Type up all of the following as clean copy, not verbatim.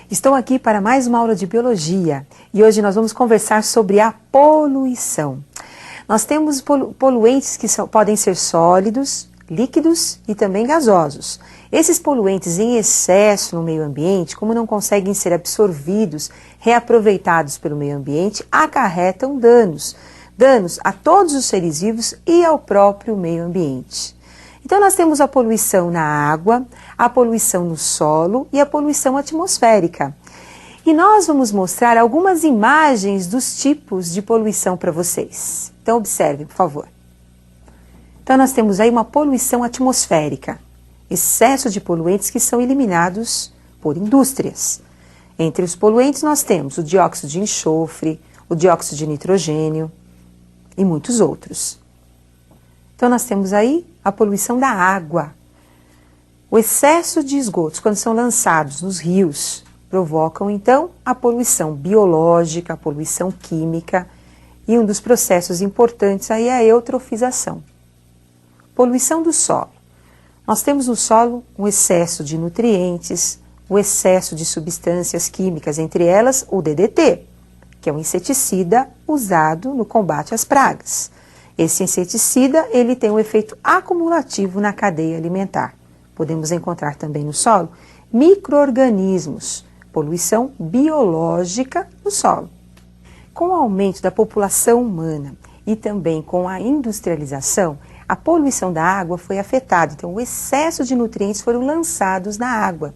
Estou aqui para mais uma aula de biologia e hoje nós vamos conversar sobre a poluição. Nós temos poluentes que podem ser sólidos, líquidos e também gasosos. Esses poluentes em excesso no meio ambiente, como não conseguem ser absorvidos, reaproveitados pelo meio ambiente, acarretam danos a todos os seres vivos e ao próprio meio ambiente. Então nós temos a poluição na água, a poluição no solo e a poluição atmosférica. E nós vamos mostrar algumas imagens dos tipos de poluição para vocês. Então observem, por favor. Então nós temos aí uma poluição atmosférica, excesso de poluentes que são eliminados por indústrias. Entre os poluentes nós temos o dióxido de enxofre, o dióxido de nitrogênio e muitos outros. Então nós temos aí a poluição da água. O excesso de esgotos, quando são lançados nos rios, provocam então a poluição biológica, a poluição química e um dos processos importantes aí é a eutrofização. Poluição do solo. Nós temos no solo um excesso de nutrientes, o excesso de substâncias químicas, entre elas o DDT, que é um inseticida usado no combate às pragas. Esse inseticida, ele tem um efeito acumulativo na cadeia alimentar. Podemos encontrar também no solo micro-organismos, poluição biológica no solo. Com o aumento da população humana e também com a industrialização, a poluição da água foi afetada. Então, o excesso de nutrientes foram lançados na água.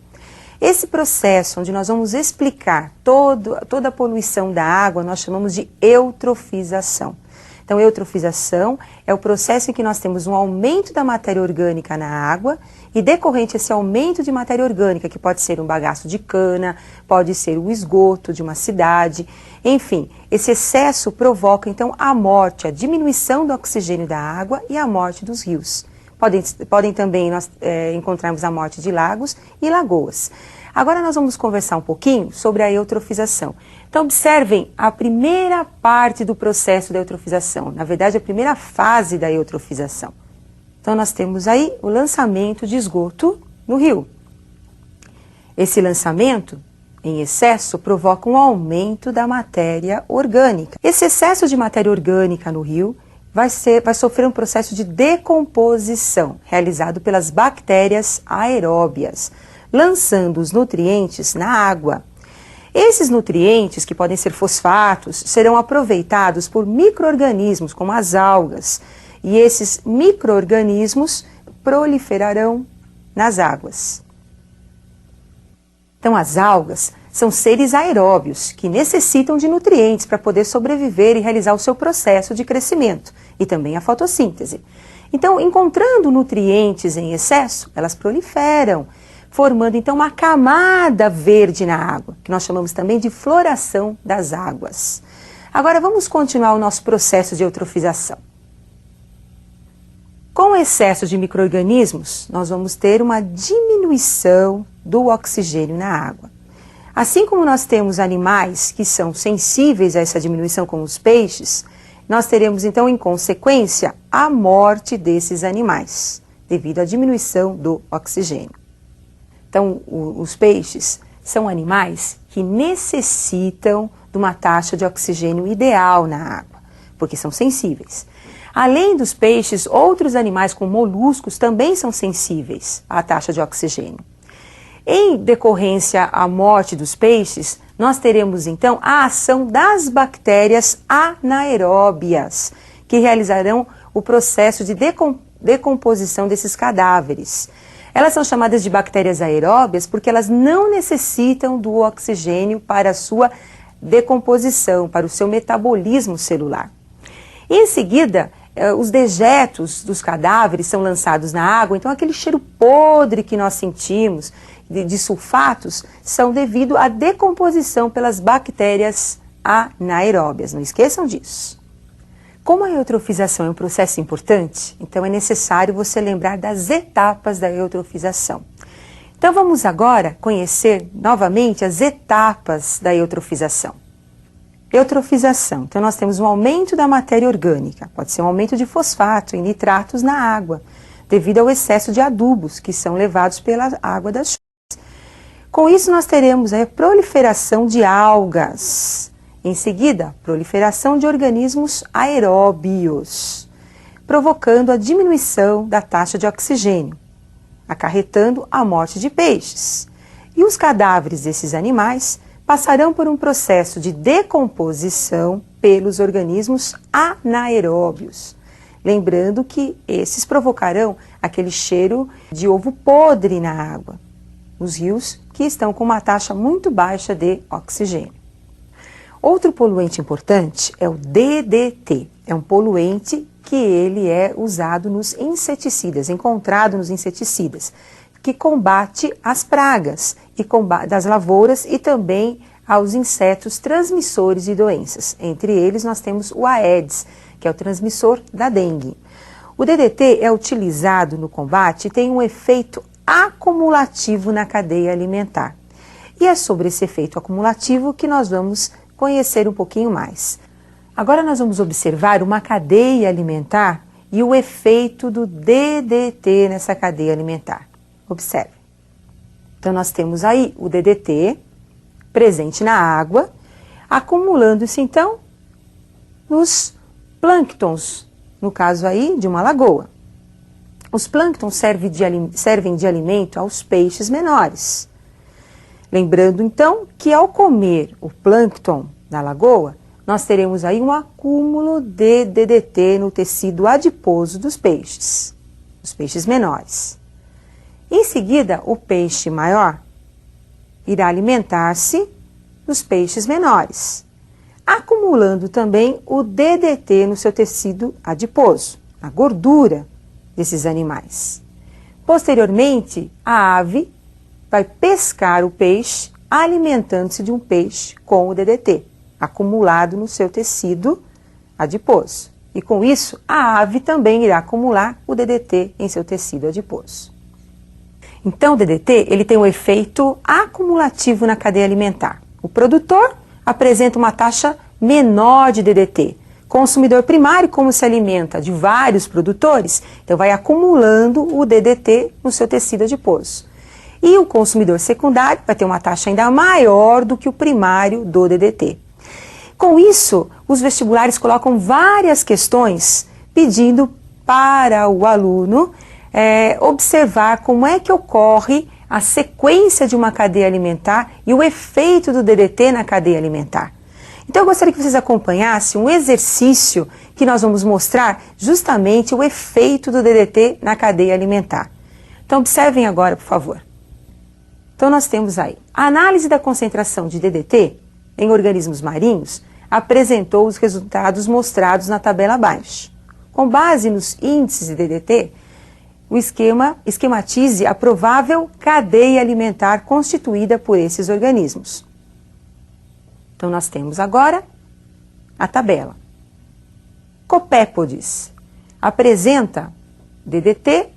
Esse processo, onde nós vamos explicar toda a poluição da água, nós chamamos de eutrofização. Então, eutrofização é o processo em que nós temos um aumento da matéria orgânica na água e decorrente esse aumento de matéria orgânica, que pode ser um bagaço de cana, pode ser o esgoto de uma cidade, enfim, esse excesso provoca então a morte, a diminuição do oxigênio da água e a morte dos rios. Podem também nós encontrarmos a morte de lagos e lagoas. Agora nós vamos conversar um pouquinho sobre a eutrofização. Então observem a primeira parte do processo da eutrofização, na verdade a primeira fase da eutrofização. Então nós temos aí o lançamento de esgoto no rio. Esse lançamento em excesso provoca um aumento da matéria orgânica. Esse excesso de matéria orgânica no rio vai sofrer um processo de decomposição realizado pelas bactérias aeróbias, lançando os nutrientes na água. Esses nutrientes, que podem ser fosfatos, serão aproveitados por micro-organismos, como as algas, e esses micro-organismos proliferarão nas águas. Então, as algas são seres aeróbios que necessitam de nutrientes para poder sobreviver e realizar o seu processo de crescimento e também a fotossíntese. Então, encontrando nutrientes em excesso, elas proliferam, formando então uma camada verde na água, que nós chamamos também de floração das águas. Agora vamos continuar o nosso processo de eutrofização. Com o excesso de micro-organismos, nós vamos ter uma diminuição do oxigênio na água. Assim como nós temos animais que são sensíveis a essa diminuição, como os peixes, nós teremos então, em consequência, a morte desses animais, devido à diminuição do oxigênio. Então, os peixes são animais que necessitam de uma taxa de oxigênio ideal na água, porque são sensíveis. Além dos peixes, outros animais como moluscos também são sensíveis à taxa de oxigênio. Em decorrência à morte dos peixes, nós teremos então a ação das bactérias anaeróbias, que realizarão o processo de decomposição desses cadáveres. Elas são chamadas de bactérias aeróbias porque elas não necessitam do oxigênio para a sua decomposição, para o seu metabolismo celular. Em seguida, os dejetos dos cadáveres são lançados na água, então aquele cheiro podre que nós sentimos de sulfatos são devido à decomposição pelas bactérias anaeróbias, não esqueçam disso. Como a eutrofização é um processo importante, então é necessário você lembrar das etapas da eutrofização. Então vamos agora conhecer novamente as etapas da eutrofização. Eutrofização. Então nós temos um aumento da matéria orgânica, pode ser um aumento de fosfato e nitratos na água. devido ao excesso de adubos que são levados pela água das chuvas. Com isso, nós teremos a proliferação de algas. Em seguida, proliferação de organismos aeróbios, provocando a diminuição da taxa de oxigênio, acarretando a morte de peixes. E os cadáveres desses animais passarão por um processo de decomposição pelos organismos anaeróbios. Lembrando que esses provocarão aquele cheiro de ovo podre na água, nos rios que estão com uma taxa muito baixa de oxigênio. Outro poluente importante é o DDT. É um poluente que ele é usado nos inseticidas, encontrado nos inseticidas, que combate as pragas das lavouras e também aos insetos transmissores de doenças. Entre eles nós temos o Aedes, que é o transmissor da dengue. O DDT é utilizado no combate e tem um efeito acumulativo na cadeia alimentar. E é sobre esse efeito acumulativo que nós vamos conhecer um pouquinho mais. Agora nós vamos observar uma cadeia alimentar e o efeito do DDT nessa cadeia alimentar. Observe. Então nós temos aí o DDT presente na água, acumulando-se então nos plânctons, no caso aí de uma lagoa. Os plânctons servem de alimento aos peixes menores. Lembrando então que ao comer o plâncton na lagoa, nós teremos aí um acúmulo de DDT no tecido adiposo dos peixes, os peixes menores. Em seguida, o peixe maior irá alimentar-se dos peixes menores, acumulando também o DDT no seu tecido adiposo, a gordura desses animais. Posteriormente, a ave vai pescar o peixe, alimentando-se de um peixe com o DDT, acumulado no seu tecido adiposo. E com isso, a ave também irá acumular o DDT em seu tecido adiposo. Então, o DDT ele tem um efeito acumulativo na cadeia alimentar. O produtor apresenta uma taxa menor de DDT. Consumidor primário, como se alimenta de vários produtores, então vai acumulando o DDT no seu tecido adiposo. E o consumidor secundário vai ter uma taxa ainda maior do que o primário do DDT. Com isso, os vestibulares colocam várias questões pedindo para o aluno observar como é que ocorre a sequência de uma cadeia alimentar e o efeito do DDT na cadeia alimentar. Então eu gostaria que vocês acompanhassem um exercício que nós vamos mostrar justamente o efeito do DDT na cadeia alimentar. Então observem agora, por favor. Então nós temos aí, a análise da concentração de DDT em organismos marinhos apresentou os resultados mostrados na tabela abaixo. Com base nos índices de DDT, o esquematize a provável cadeia alimentar constituída por esses organismos. Então nós temos agora a tabela. Copépodes apresenta DDT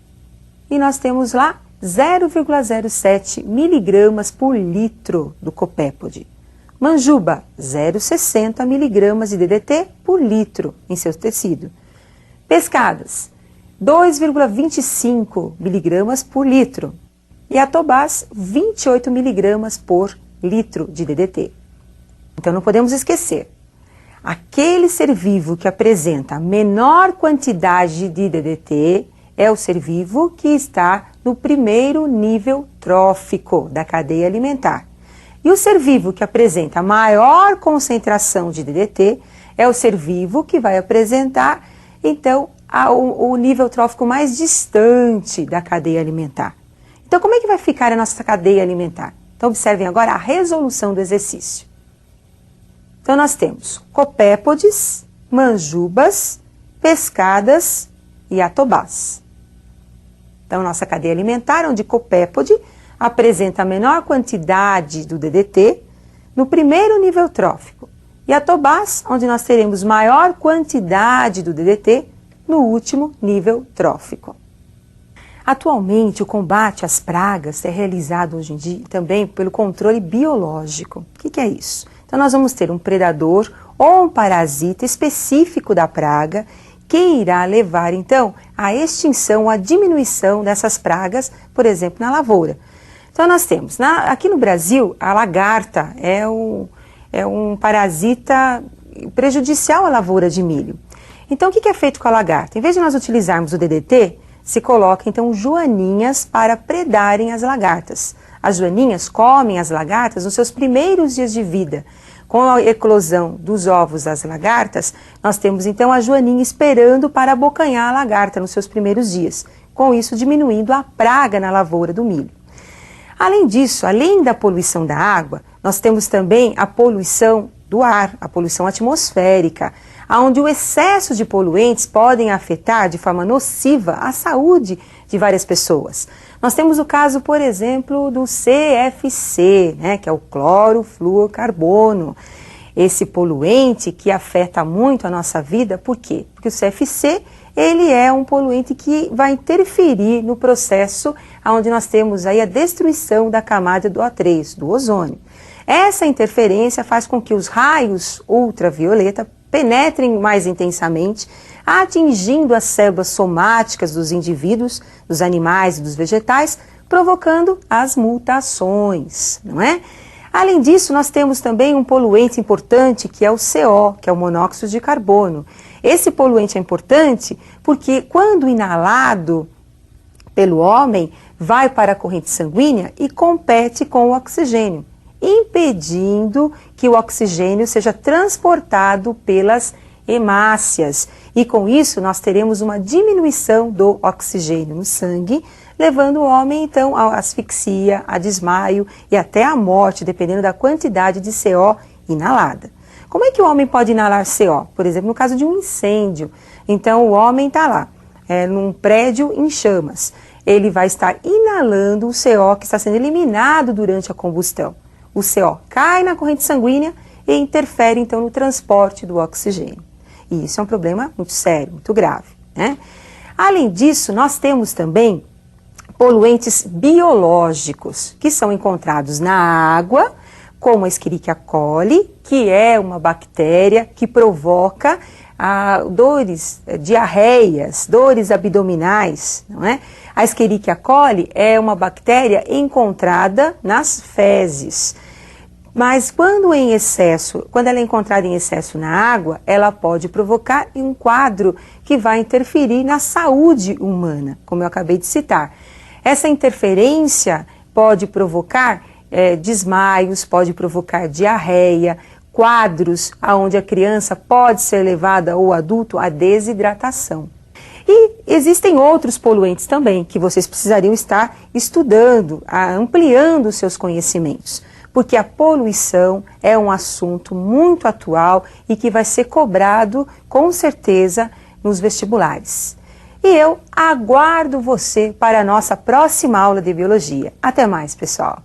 e nós temos lá 0,07 miligramas por litro do copépode. Manjuba, 0,60 miligramas de DDT por litro em seu tecido. Pescadas, 2,25 miligramas por litro. E atobás, 28 miligramas por litro de DDT. Então não podemos esquecer, aquele ser vivo que apresenta menor quantidade de DDT é o ser vivo que está no primeiro nível trófico da cadeia alimentar. E o ser vivo que apresenta maior concentração de DDT é o ser vivo que vai apresentar, então, o nível trófico mais distante da cadeia alimentar. Então, como é que vai ficar a nossa cadeia alimentar? Então, observem agora a resolução do exercício. Então, nós temos copépodes, manjubas, pescadas e atobás. Então, nossa cadeia alimentar, onde copépode apresenta a menor quantidade do DDT no primeiro nível trófico. E atobás, onde nós teremos maior quantidade do DDT no último nível trófico. Atualmente, o combate às pragas é realizado hoje em dia também pelo controle biológico. O que é isso? Então, nós vamos ter um predador ou um parasita específico da praga que irá levar então à extinção, à diminuição dessas pragas, por exemplo, na lavoura. Então nós temos, aqui no Brasil, a lagarta é um parasita prejudicial à lavoura de milho. Então o que é feito com a lagarta? Em vez de nós utilizarmos o DDT, se coloca então joaninhas para predarem as lagartas. As joaninhas comem as lagartas nos seus primeiros dias de vida. Com a eclosão dos ovos das lagartas, nós temos então a joaninha esperando para abocanhar a lagarta nos seus primeiros dias, com isso diminuindo a praga na lavoura do milho. Além disso, além da poluição da água, nós temos também a poluição do ar, a poluição atmosférica, onde o excesso de poluentes podem afetar de forma nociva a saúde de várias pessoas. Nós temos o caso, por exemplo, do CFC, que é o clorofluorcarbono. Esse poluente que afeta muito a nossa vida, por quê? Porque o CFC, ele é um poluente que vai interferir no processo onde nós temos aí a destruição da camada do O3, do ozônio. Essa interferência faz com que os raios ultravioleta penetrem mais intensamente, atingindo as células somáticas dos indivíduos, dos animais e dos vegetais, provocando as mutações, não é? Além disso, nós temos também um poluente importante que é o CO, que é o monóxido de carbono. Esse poluente é importante porque quando inalado pelo homem, vai para a corrente sanguínea e compete com o oxigênio, impedindo que o oxigênio seja transportado pelas hemácias. E com isso nós teremos uma diminuição do oxigênio no sangue, levando o homem então à asfixia, a desmaio e até à morte, dependendo da quantidade de CO inalada. Como é que o homem pode inalar CO? Por exemplo, no caso de um incêndio. Então o homem está lá, num prédio em chamas. Ele vai estar inalando o CO que está sendo eliminado durante a combustão. O CO cai na corrente sanguínea e interfere então no transporte do oxigênio. E isso é um problema muito sério, muito grave, né? Além disso, nós temos também poluentes biológicos que são encontrados na água, como a Escherichia coli, que é uma bactéria que provoca dores, diarreias, dores abdominais, não é? A Escherichia coli é uma bactéria encontrada nas fezes. Mas quando ela é encontrada em excesso na água, ela pode provocar um quadro que vai interferir na saúde humana, como eu acabei de citar. Essa interferência pode provocar desmaios, pode provocar diarreia, quadros onde a criança pode ser levada ou adulto à desidratação. E existem outros poluentes também que vocês precisariam estar estudando, ampliando os seus conhecimentos, porque a poluição é um assunto muito atual e que vai ser cobrado com certeza nos vestibulares. E eu aguardo você para a nossa próxima aula de biologia. Até mais, pessoal!